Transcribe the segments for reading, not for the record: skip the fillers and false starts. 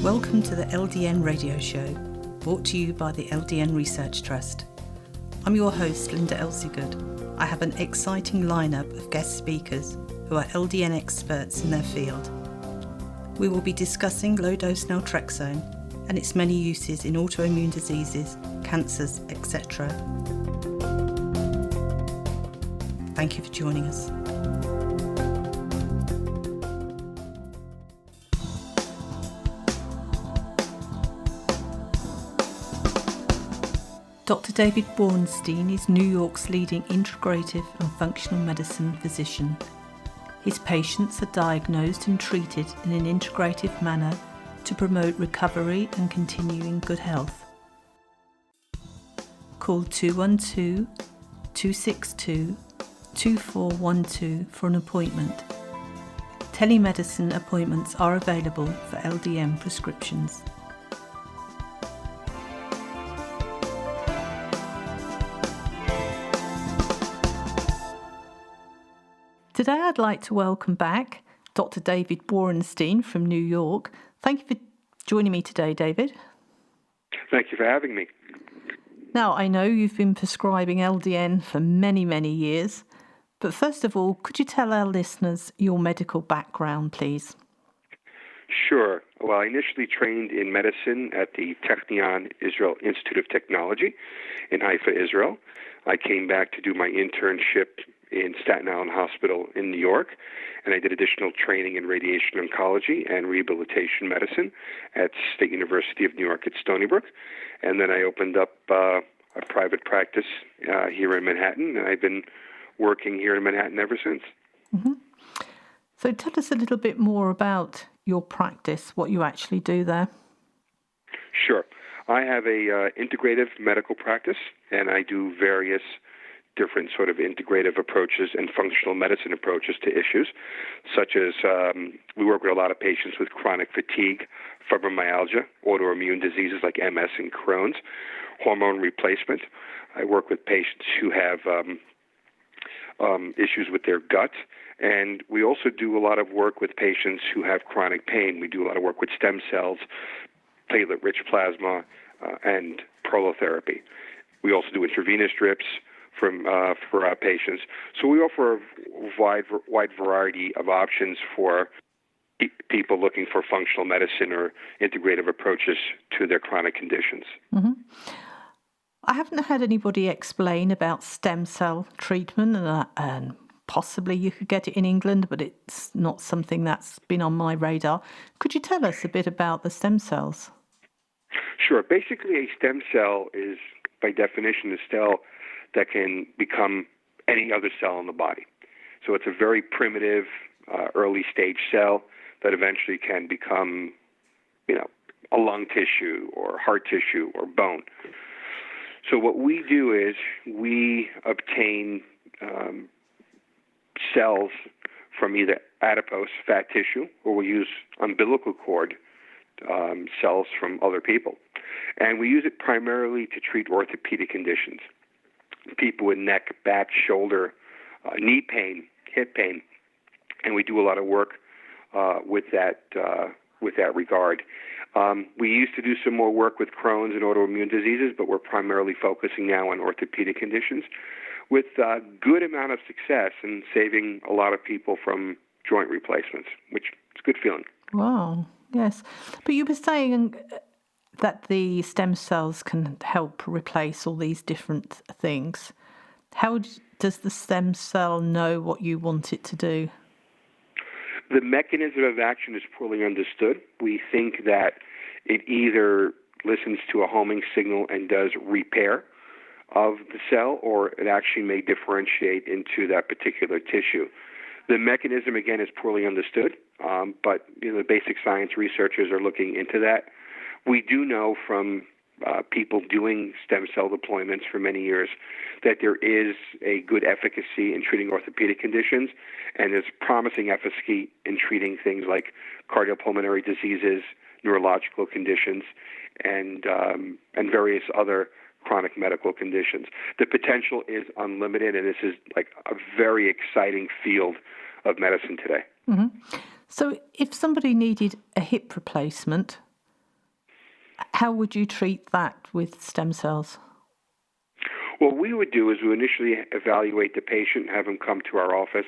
Welcome to the LDN radio show, brought to you by the LDN Research Trust. I'm your host, Linda Elseygood. I have an exciting lineup of guest speakers who are LDN experts in their field. We will be discussing low-dose Naltrexone and its many uses in autoimmune diseases, cancers, etc. Thank you for joining us. Dr. David Borenstein is New York's leading integrative and functional medicine physician. His patients are diagnosed and treated in an integrative manner to promote recovery and continuing good health. Call 212-262-2412 for an appointment. Telemedicine appointments are available for LDN prescriptions. Today I'd like to welcome back Dr. David Borenstein from New York. Thank you for joining me today, David. Thank you for having me. Now, I know you've been prescribing LDN for many, many years, but first of all, could you tell our listeners your medical background, please? Sure. Well, I initially trained in medicine at the Technion Israel Institute of Technology in Haifa, Israel. I came back to do my internship in Staten Island Hospital in New York, and I did additional training in radiation oncology and rehabilitation medicine at State University of New York at Stony Brook. And then I opened up a private practice here in Manhattan, and I've been working here in Manhattan ever since. Mm-hmm. So tell us a little bit more about your practice, what you actually do there. Sure. I have a integrative medical practice, and I do various different sort of integrative approaches and functional medicine approaches to issues, such as we work with a lot of patients with chronic fatigue, fibromyalgia, autoimmune diseases like MS and Crohn's, hormone replacement. I work with patients who have issues with their gut, and we also do a lot of work with patients who have chronic pain. We do a lot of work with stem cells, platelet-rich plasma, and prolotherapy. We also do intravenous drips for our patients. So we offer a wide variety of options for people looking for functional medicine or integrative approaches to their chronic conditions. Mm-hmm. I haven't had anybody explain about stem cell treatment, and possibly you could get it in England, but it's not something that's been on my radar. Could you tell us a bit about the stem cells? Sure. Basically, a stem cell is, by definition, a cell that can become any other cell in the body. So it's a very primitive, early-stage cell that eventually can become, a lung tissue or heart tissue or bone. So what we do is we obtain cells from either adipose, fat tissue, or we use umbilical cord cells from other people. And we use it primarily to treat orthopedic conditions. People with neck, back, shoulder, knee pain, hip pain, and we do a lot of work with that regard. We used to do some more work with Crohn's and autoimmune diseases, but we're primarily focusing now on orthopedic conditions with a good amount of success in saving a lot of people from joint replacements, which is a good feeling. Wow, yes. But you were saying that the stem cells can help replace all these different things. How does the stem cell know what you want it to do? The mechanism of action is poorly understood. We think that it either listens to a homing signal and does repair of the cell, or it actually may differentiate into that particular tissue. The mechanism, again, is poorly understood, but the basic science researchers are looking into that. We do know from people doing stem cell deployments for many years that there is a good efficacy in treating orthopedic conditions, and there's promising efficacy in treating things like cardiopulmonary diseases, neurological conditions, and various other chronic medical conditions. The potential is unlimited, and this is like a very exciting field of medicine today. Mm-hmm. So if somebody needed a hip replacement, How would you treat that with stem cells? What we would do is we initially evaluate the patient, have them come to our office,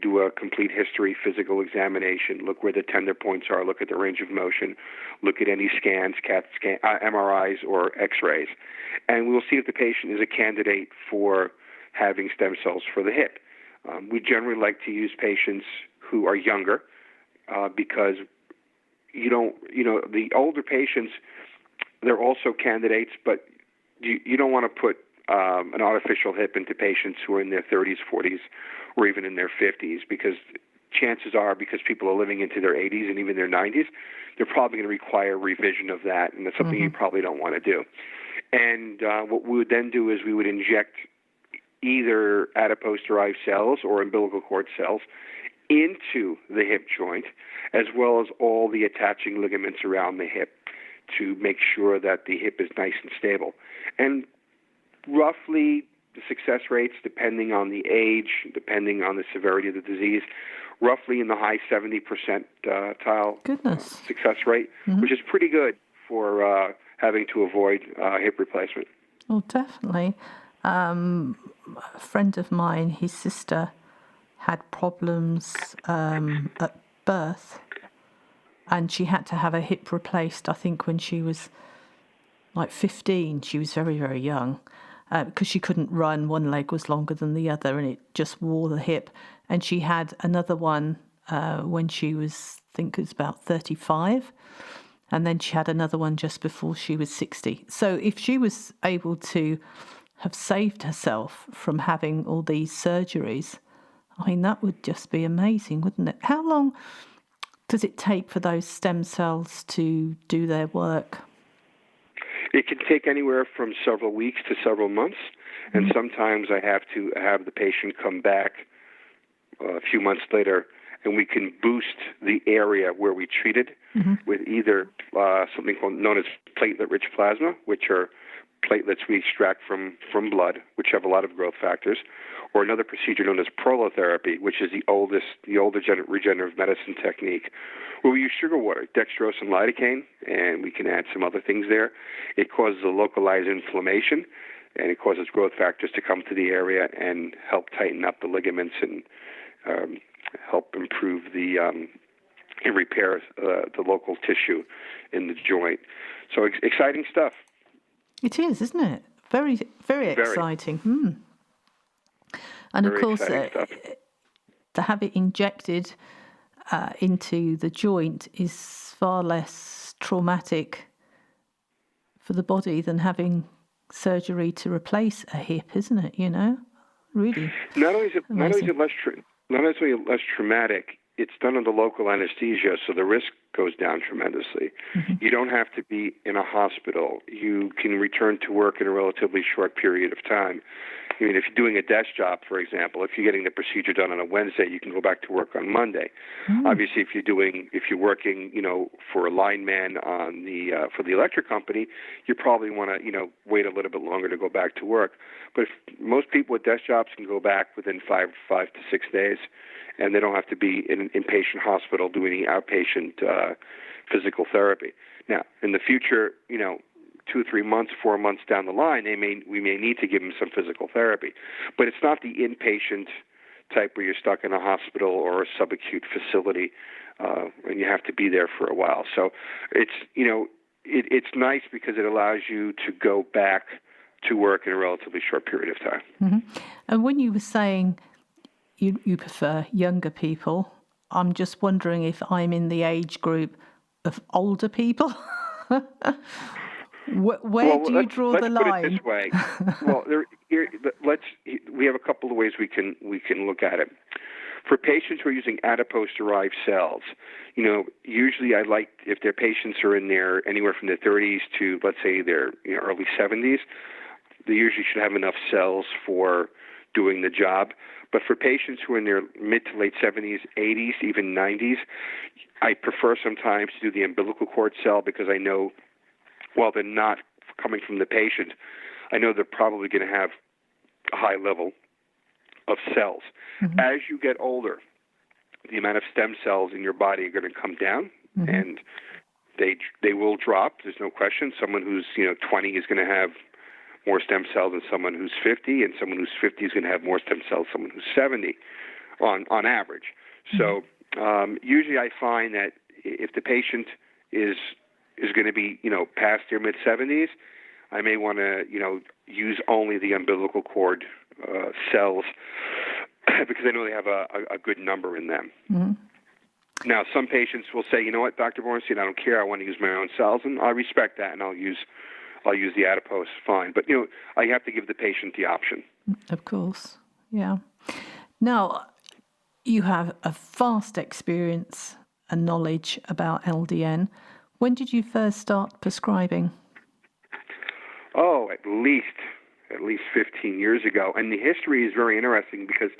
do a complete history, physical examination, look where the tender points are, look at the range of motion, look at any scans, CAT scan, MRIs or X-rays, and we'll see if the patient is a candidate for having stem cells for the hip. We generally like to use patients who are younger because the older patients, they're also candidates, but you don't want to put an artificial hip into patients who are in their 30s, 40s, or even in their 50s, because chances are, because people are living into their 80s and even their 90s, they're probably going to require revision of that, and that's something you probably don't want to do. And what we would then do is we would inject either adipose-derived cells or umbilical cord cells into the hip joint, as well as all the attaching ligaments around the hip, to make sure that the hip is nice and stable. And roughly the success rates, depending on the age, depending on the severity of the disease, roughly in the high 70% success rate, which is pretty good for having to avoid hip replacement. Well, definitely. A friend of mine, his sister, had problems at birth, and she had to have a hip replaced, I think, when she was like 15. She was very, very young, because she couldn't run. One leg was longer than the other, and it just wore the hip. And she had another one when she was, I think it was about 35. And then she had another one just before she was 60. So if she was able to have saved herself from having all these surgeries, I mean, that would just be amazing, wouldn't it? How long does it take for those stem cells to do their work? It can take anywhere from several weeks to several months, and sometimes I have to have the patient come back a few months later, and we can boost the area where we treated with either something known as platelet-rich plasma, which are platelets we extract from blood, which have a lot of growth factors, or another procedure known as prolotherapy, which is the older regenerative medicine technique, where we use sugar water, dextrose and lidocaine, and we can add some other things there. It causes a localized inflammation, and it causes growth factors to come to the area and help tighten up the ligaments and help improve and repair the local tissue in the joint. So exciting stuff. It is, isn't it? Very, very exciting. And very of course, to have it injected into the joint is far less traumatic for the body than having surgery to replace a hip, isn't it? You know, really. Not only is it less traumatic, it's done under local anesthesia, so the risk goes down tremendously. You don't have to be in a hospital. You can return to work in a relatively short period of time. I mean, if you're doing a desk job, for example, if you're getting the procedure done on a Wednesday, you can go back to work on Monday. Obviously, if you're working, for a lineman on for the electric company, you probably want to, wait a little bit longer to go back to work. But most people with desk jobs can go back within 5 to 6 days, and they don't have to be in an inpatient hospital doing the outpatient physical therapy. Now, in the future, 2, 3 months, 4 months down the line, we may need to give them some physical therapy. But it's not the inpatient type where you're stuck in a hospital or a subacute facility and you have to be there for a while. So it's nice because it allows you to go back to work in a relatively short period of time. And when you were saying you prefer younger people, I'm just wondering if I'm in the age group of older people. Where do you draw the line? Let's put it this way. Well, we have a couple of ways we can look at it. For patients who are using adipose-derived cells, usually I like, if their patients are in their anywhere from their 30s to, let's say, their early 70s, they usually should have enough cells for doing the job. But for patients who are in their mid to late 70s, 80s, even 90s, I prefer sometimes to do the umbilical cord cell because I know, while they're not coming from the patient, I know they're probably going to have a high level of cells. As you get older, the amount of stem cells in your body are going to come down, and they will drop. There's no question. Someone who's 20 is going to have more stem cells than someone who's 50, and someone who's 50 is going to have more stem cells than someone who's 70 on average. So usually I find that if the patient is going to be past their mid-70s, I may want to use only the umbilical cord cells because I know they have a good number in them. Mm-hmm. Now, some patients will say, you know what, Dr. Borenstein, I don't care. I want to use my own cells, and I respect that, and I'll use the adipose, fine. But, I have to give the patient the option. Of course, yeah. Now, you have a vast experience and knowledge about LDN. When did you first start prescribing? Oh, at least 15 years ago. And the history is very interesting because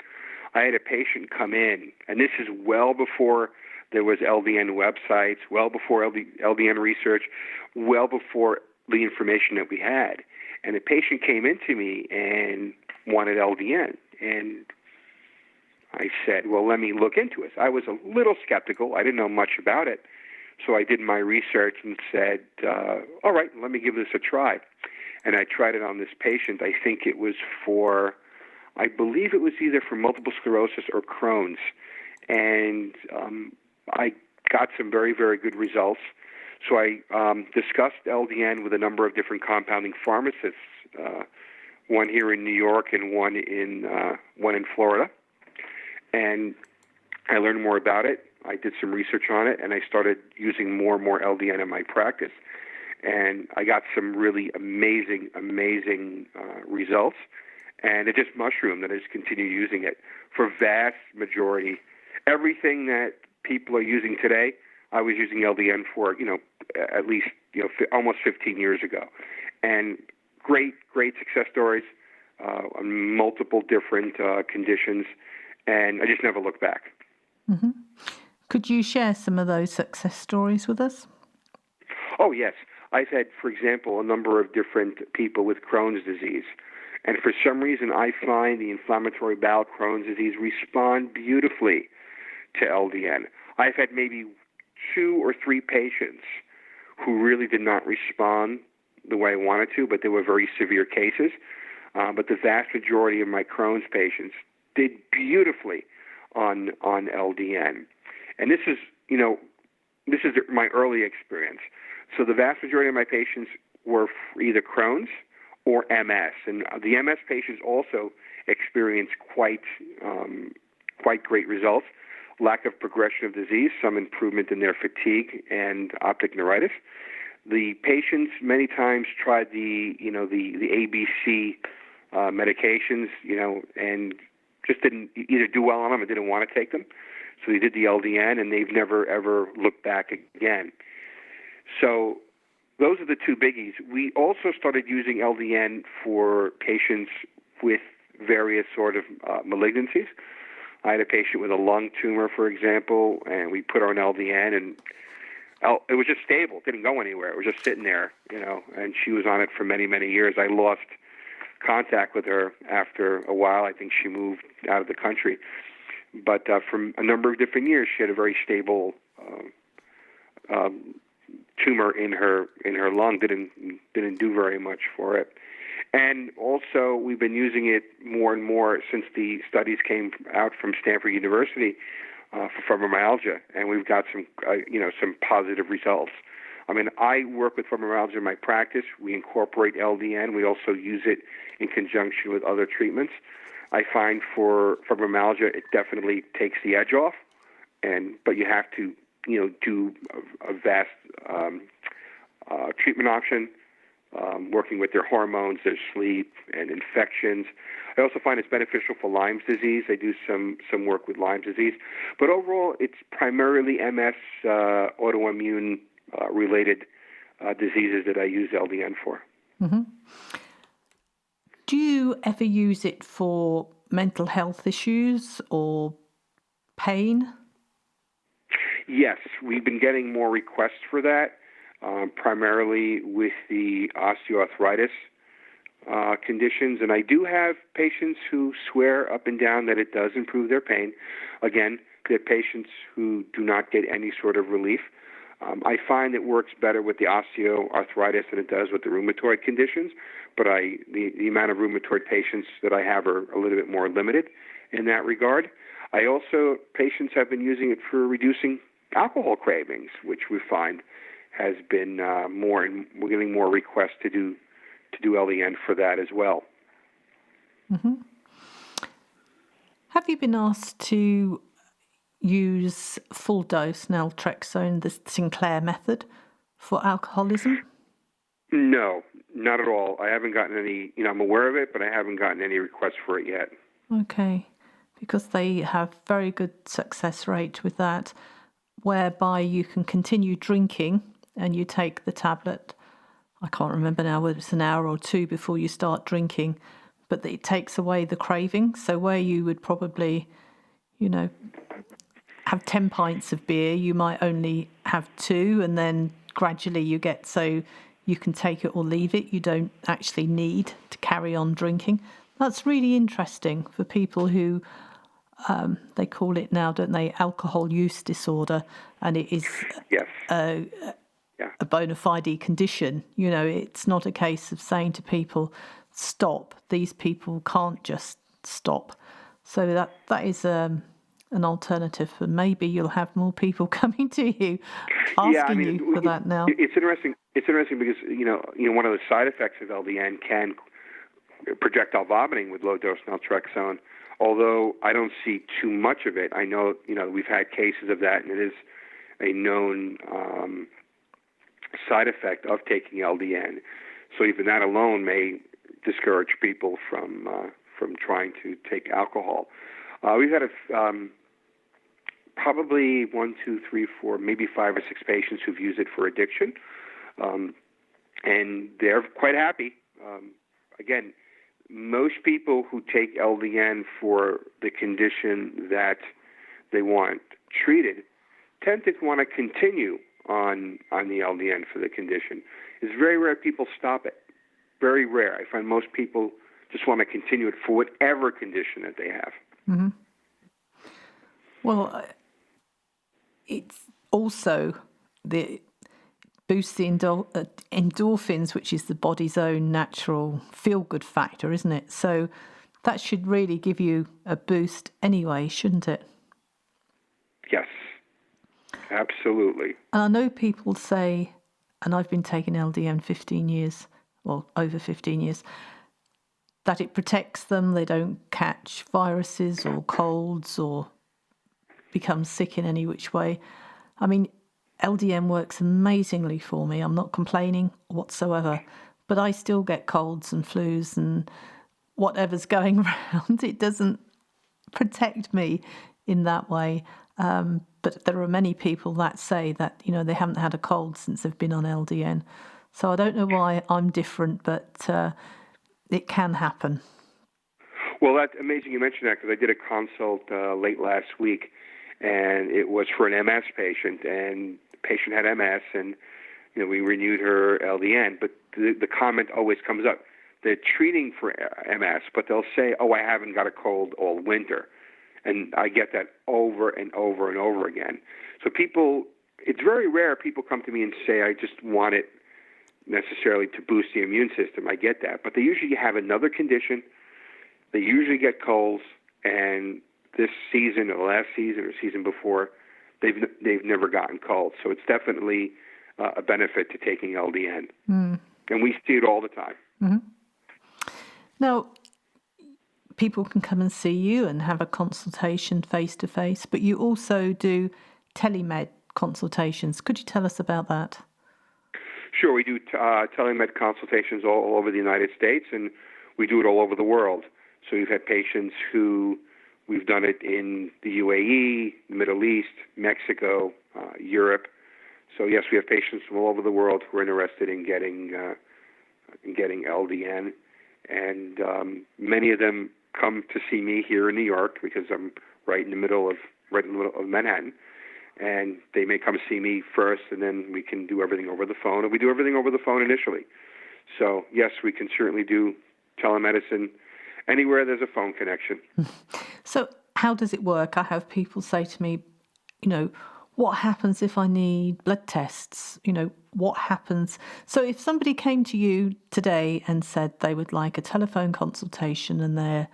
I had a patient come in, and this is well before there was LDN websites, well before LDN research, well before the information that we had. And the patient came into me and wanted LDN. And I said, well, let me look into it. I was a little skeptical. I didn't know much about it. So I did my research and said, all right, let me give this a try. And I tried it on this patient. I think it was I believe it was either for multiple sclerosis or Crohn's. And I got some very, very good results. So I discussed LDN with a number of different compounding pharmacists, one here in New York and one in Florida. And I learned more about it. I did some research on it, and I started using more and more LDN in my practice. And I got some really amazing results. And it just mushroomed, and I just continued using it for vast majority. Everything that people are using today, I was using LDN for, at least, almost 15 years ago. And great success stories on multiple different conditions, and I just never looked back. Mm-hmm. Could you share some of those success stories with us? Oh, yes. I've had, for example, a number of different people with Crohn's disease. And for some reason, I find the inflammatory bowel Crohn's disease respond beautifully to LDN. I've had maybe 2 or 3 patients who really did not respond the way I wanted to, but they were very severe cases. But the vast majority of my Crohn's patients did beautifully on LDN. And this is my early experience. So the vast majority of my patients were either Crohn's or MS. And the MS patients also experienced quite great results. Lack of progression of disease, some improvement in their fatigue and optic neuritis. The patients many times tried the ABC medications, and just didn't either do well on them or didn't want to take them. So they did the LDN, and they've never, ever looked back again. So those are the 2 biggies. We also started using LDN for patients with various sort of malignancies. I had a patient with a lung tumor, for example, and we put her on LDN, and it was just stable. It didn't go anywhere. It was just sitting there, and she was on it for many, many years. I lost contact with her after a while. I think she moved out of the country. But from a number of different years, she had a very stable tumor in her lung. Didn't do very much for it. And also, we've been using it more and more since the studies came out from Stanford University for fibromyalgia, and we've got some positive results. I mean, I work with fibromyalgia in my practice. We incorporate LDN. We also use it in conjunction with other treatments. I find for fibromyalgia, it definitely takes the edge off, but you have to, do a vast treatment option, working with their hormones, their sleep, and infections. I also find it's beneficial for Lyme's disease. I do some work with Lyme's disease. But overall, it's primarily MS, autoimmune related diseases that I use LDN for. Mm-hmm. Do you ever use it for mental health issues or pain? Yes, we've been getting more requests for that, primarily with the osteoarthritis conditions. And I do have patients who swear up and down that it does improve their pain. Again, they're patients who do not get any sort of relief. I find it works better with the osteoarthritis than it does with the rheumatoid conditions, but the amount of rheumatoid patients that I have are a little bit more limited in that regard. Patients have been using it for reducing alcohol cravings, which we find has been more, and we're getting more requests to do LDN for that as well. Mm-hmm. Have you been asked to use full dose naltrexone, the Sinclair method, for alcoholism? No, not at all. I haven't gotten any, I'm aware of it, but I haven't gotten any requests for it yet. Okay, because they have very good success rate with that, whereby you can continue drinking and you take the tablet. I can't remember now whether it's an hour or two before you start drinking, but it takes away the craving. So where you would probably, have 10 pints of beer, you might only have 2, and then gradually you get so you can take it or leave it. You don't actually need to carry on drinking. That's really interesting for people who, they call it now, don't they, alcohol use disorder, and it is yes. A bona fide condition. It's not a case of saying to people, stop. These people can't just stop. So that is an alternative, and maybe you'll have more people coming to you asking you for that now. It's interesting. It's interesting because one of the side effects of LDN can projectile vomiting with low dose naltrexone. Although I don't see too much of it, I know we've had cases of that, and it is a known side effect of taking LDN. So even that alone may discourage people from trying to take alcohol. We've had probably 1, 2, 3, 4, maybe 5 or 6 patients who've used it for addiction, and they're quite happy. Again, most people who take LDN for the condition that they want treated tend to want to continue on the LDN for the condition. It's very rare people stop it. Very rare. I find most people just want to continue it for whatever condition that they have. Mm-hmm. Well, it's also boosts the endorphins, which is the body's own natural feel-good factor, isn't it? So that should really give you a boost anyway, shouldn't it? Yes, absolutely. And I know people say, and I've been taking LDN 15 years, well, over 15 years, that it protects them. They don't catch viruses or colds or become sick in any which way. I mean, LDN works amazingly for me. I'm not complaining whatsoever, but I still get colds and flus and whatever's going around. It doesn't protect me in that way. But there are many people that say that, they haven't had a cold since they've been on LDN. So I don't know why I'm different, but it can happen. Well, that's amazing you mentioned that, because I did a consult late last week, and it was for an MS patient, and the patient had MS, and we renewed her LDN. But the comment always comes up: they're treating for MS, but they'll say, "Oh, I haven't got a cold all winter," and I get that over and over and over again. So it's very rare people come to me and say, "I just want it necessarily to boost the immune system." I get that, but they usually have another condition. They usually get colds, and this season or last season or season before, they've never gotten colds. So it's definitely a benefit to taking LDN, and we see it all the time. Mm-hmm. Now, people can come and see you and have a consultation face to face, but you also do telemed consultations. Could you tell us about that? Sure, we do telemed consultations all over the United States, and we do it all over the world. So we've had patients who we've done it in the UAE, the Middle East, Mexico, Europe. So yes, we have patients from all over the world who are interested in getting LDN, and many of them come to see me here in New York because I'm right in the middle of Manhattan. And they may come see me first, and then we can do everything over the phone. And we do everything over the phone initially. So, yes, we can certainly do telemedicine anywhere there's a phone connection. So how does it work? I have people say to me, what happens if I need blood tests? What happens? So if somebody came to you today and said they would like a telephone consultation and they're,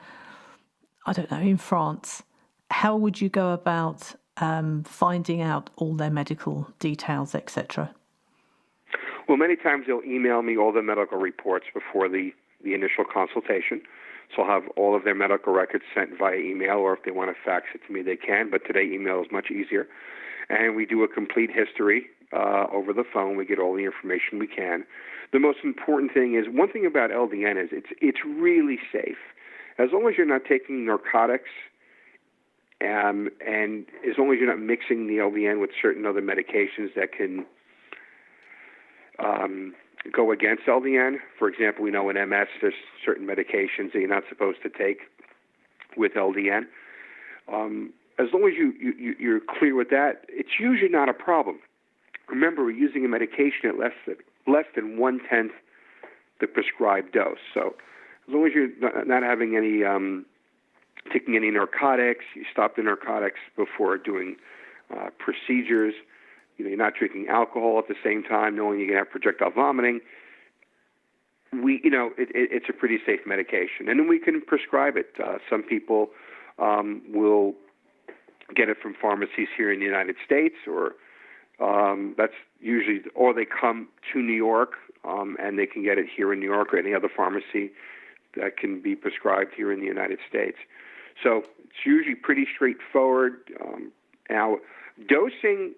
I don't know, in France, how would you go about finding out all their medical details, etc.? Well, many times they'll email me all the medical reports before the initial consultation. So I'll have all of their medical records sent via email, or if they want to fax it to me, they can. But today, email is much easier. And we do a complete history over the phone. We get all the information we can. The most important thing is, one thing about LDN is it's really safe. As long as you're not taking narcotics, and as long as you're not mixing the LDN with certain other medications that can go against LDN. For example, we know in MS there's certain medications that you're not supposed to take with LDN. As long as you're clear with that, it's usually not a problem. Remember, we're using a medication at less than 1/10 the prescribed dose. So as long as you're not having any taking any narcotics, you stop the narcotics before doing procedures. You're not drinking alcohol at the same time, knowing you're going to have projectile vomiting. It's a pretty safe medication, and then we can prescribe it. Some people will get it from pharmacies here in the United States, or that's usually, or they come to New York and they can get it here in New York or any other pharmacy that can be prescribed here in the United States. So it's usually pretty straightforward. Now, dosing.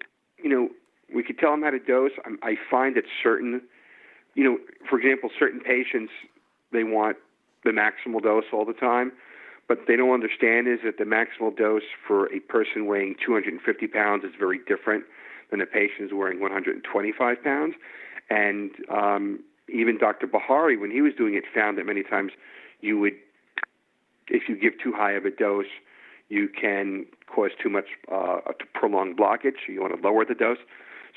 We could tell them how to dose. I find that certain, for example, certain patients, they want the maximal dose all the time, but they don't understand is that the maximal dose for a person weighing 250 pounds is very different than a patient who's weighing 125 pounds. And even Dr. Bahari, when he was doing it, found that many times if you give too high of a dose, you can cause too much prolonged blockage. So you want to lower the dose.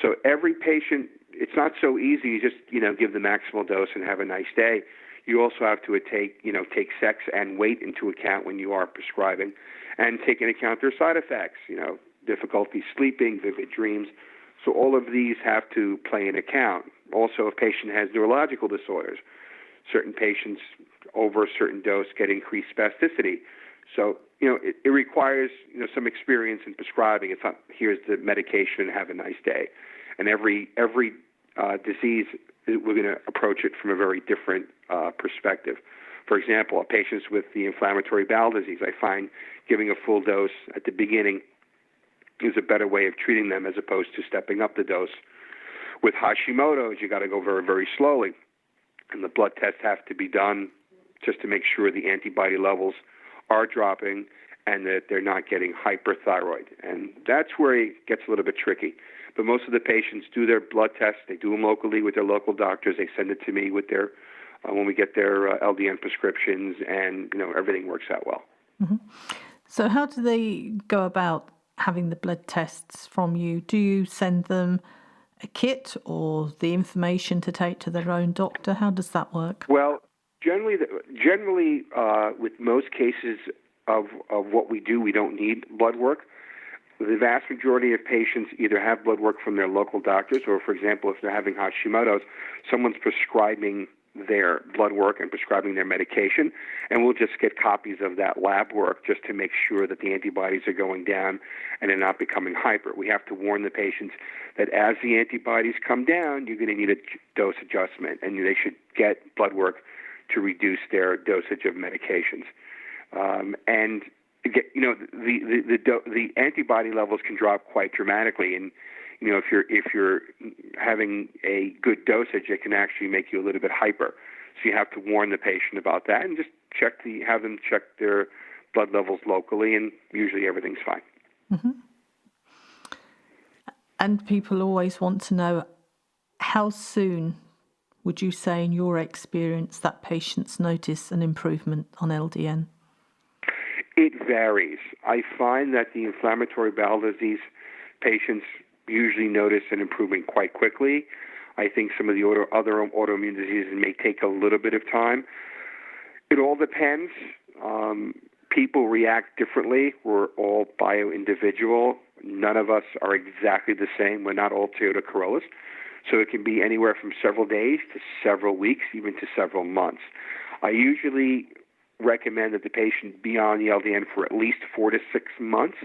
So every patient, it's not so easy. You just give the maximal dose and have a nice day. You also have to take sex and weight into account when you are prescribing, and take into account their side effects. Difficulty sleeping, vivid dreams. So all of these have to play an account. Also, if a patient has neurological disorders, certain patients over a certain dose get increased spasticity. So, it requires, some experience in prescribing. It's not, here's the medication and have a nice day. And every disease, we're going to approach it from a very different perspective. For example, patients with the inflammatory bowel disease, I find giving a full dose at the beginning is a better way of treating them as opposed to stepping up the dose. With Hashimoto's, you got to go very, very slowly. And the blood tests have to be done just to make sure the antibody levels are dropping and that they're not getting hyperthyroid. And that's where it gets a little bit tricky. But most of the patients do their blood tests. They do them locally with their local doctors. They send it to me with their when we get their LDN prescriptions, and everything works out well. Mm-hmm. So how do they go about having the blood tests from you? Do you send them a kit or the information to take to their own doctor? How does that work? Well, generally, with most cases of what we do, we don't need blood work. The vast majority of patients either have blood work from their local doctors, or, for example, if they're having Hashimoto's, someone's prescribing their blood work and prescribing their medication, and we'll just get copies of that lab work just to make sure that the antibodies are going down and they're not becoming hyper. We have to warn the patients that as the antibodies come down, you're going to need a dose adjustment, and they should get blood work to reduce their dosage of medications. And the antibody levels can drop quite dramatically, and if you're having a good dosage, it can actually make you a little bit hyper. So you have to warn the patient about that, and just have them check their blood levels locally, and usually everything's fine. Mm-hmm. And people always want to know, how soon would you say, in your experience, that patients notice an improvement on LDN? It varies. I find that the inflammatory bowel disease patients usually notice an improvement quite quickly. I think some of the other autoimmune diseases may take a little bit of time. It all depends. People react differently. We're all bio-individual. None of us are exactly the same. We're not all Toyota Corollas. So it can be anywhere from several days to several weeks, even to several months. I usually recommend that the patient be on the LDN for at least 4 to 6 months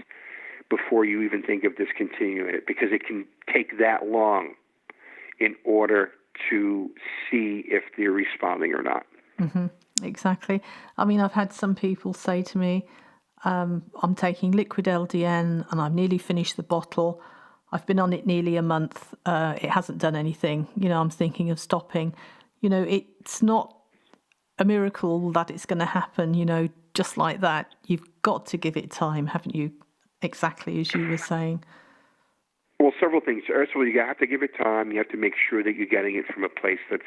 before you even think of discontinuing it, because it can take that long in order to see if they're responding or not. Mm-hmm. Exactly. I mean, I've had some people say to me, I'm taking liquid LDN and I've nearly finished the bottle. I've been on it nearly a month. It hasn't done anything. I'm thinking of stopping. It's not a miracle that it's going to happen, just like that. You've got to give it time, haven't you? Exactly as you were saying. Well, several things. First of all, you have to give it time. You have to make sure that you're getting it from a place that's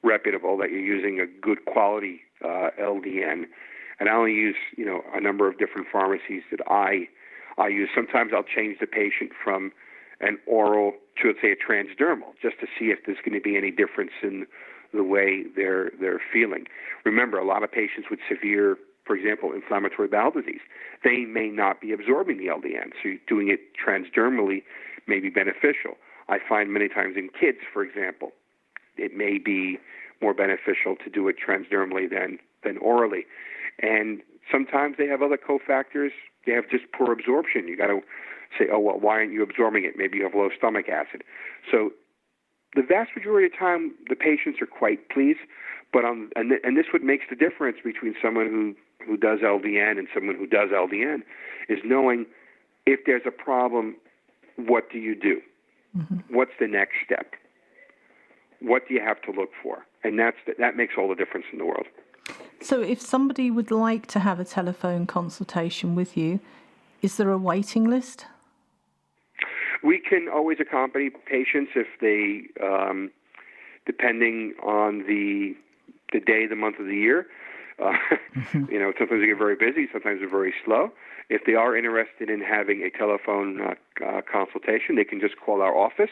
reputable, that you're using a good quality LDN. And I only use, a number of different pharmacies that I use. Sometimes I'll change the patient from an oral to, let's say, a transdermal, just to see if there's going to be any difference in the way they're feeling. Remember, a lot of patients with severe, for example, inflammatory bowel disease, they may not be absorbing the LDN, so doing it transdermally may be beneficial. I find many times in kids, for example, it may be more beneficial to do it transdermally than orally. And sometimes they have other cofactors. They have just poor absorption. You got to say, oh, well, why aren't you absorbing it? Maybe you have low stomach acid. So the vast majority of the time, the patients are quite pleased. But and this what makes the difference between someone who does LDN and someone who does LDN is knowing if there's a problem, what do you do? Mm-hmm. What's the next step? What do you have to look for? And that makes all the difference in the world. So if somebody would like to have a telephone consultation with you, is there a waiting list? We can always accompany patients if they, depending on the day, the month of the year. Sometimes they get very busy, sometimes they're very slow. If they are interested in having a telephone consultation, they can just call our office.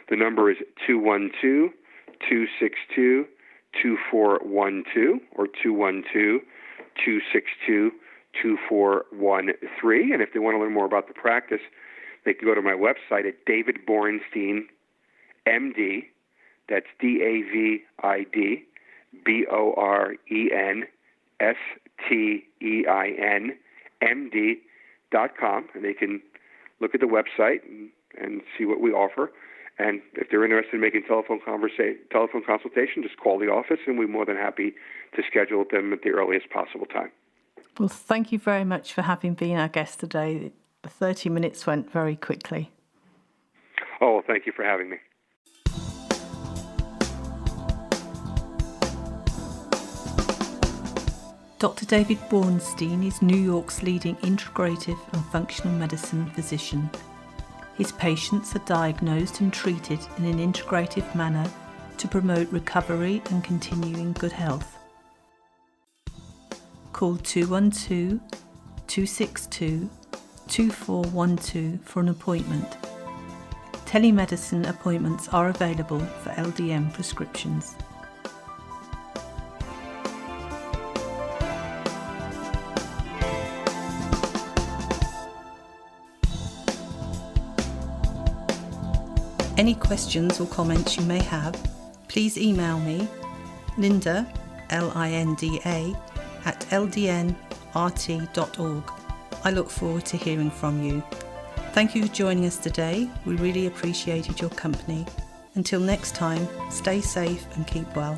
The number is 212-262-2412 or 212-262-2413. And if they want to learn more about the practice, they can go to my website at David Borenstein, MD. That's DAVID BORENSTEIN MD.com, and they can look at the website and see what we offer. And if they're interested in making telephone consultation, just call the office, and we're more than happy to schedule them at the earliest possible time. Well, thank you very much for having been our guest today. The 30 minutes went very quickly. Oh, well, thank you for having me. Dr. David Borenstein is New York's leading integrative and functional medicine physician. His patients are diagnosed and treated in an integrative manner to promote recovery and continuing good health. Call 212-262-2412 for an appointment. Telemedicine appointments are available for LDN prescriptions. Any questions or comments you may have, please email me, Linda, Linda, at ldnrt.org. I look forward to hearing from you. Thank you for joining us today. We really appreciated your company. Until next time, stay safe and keep well.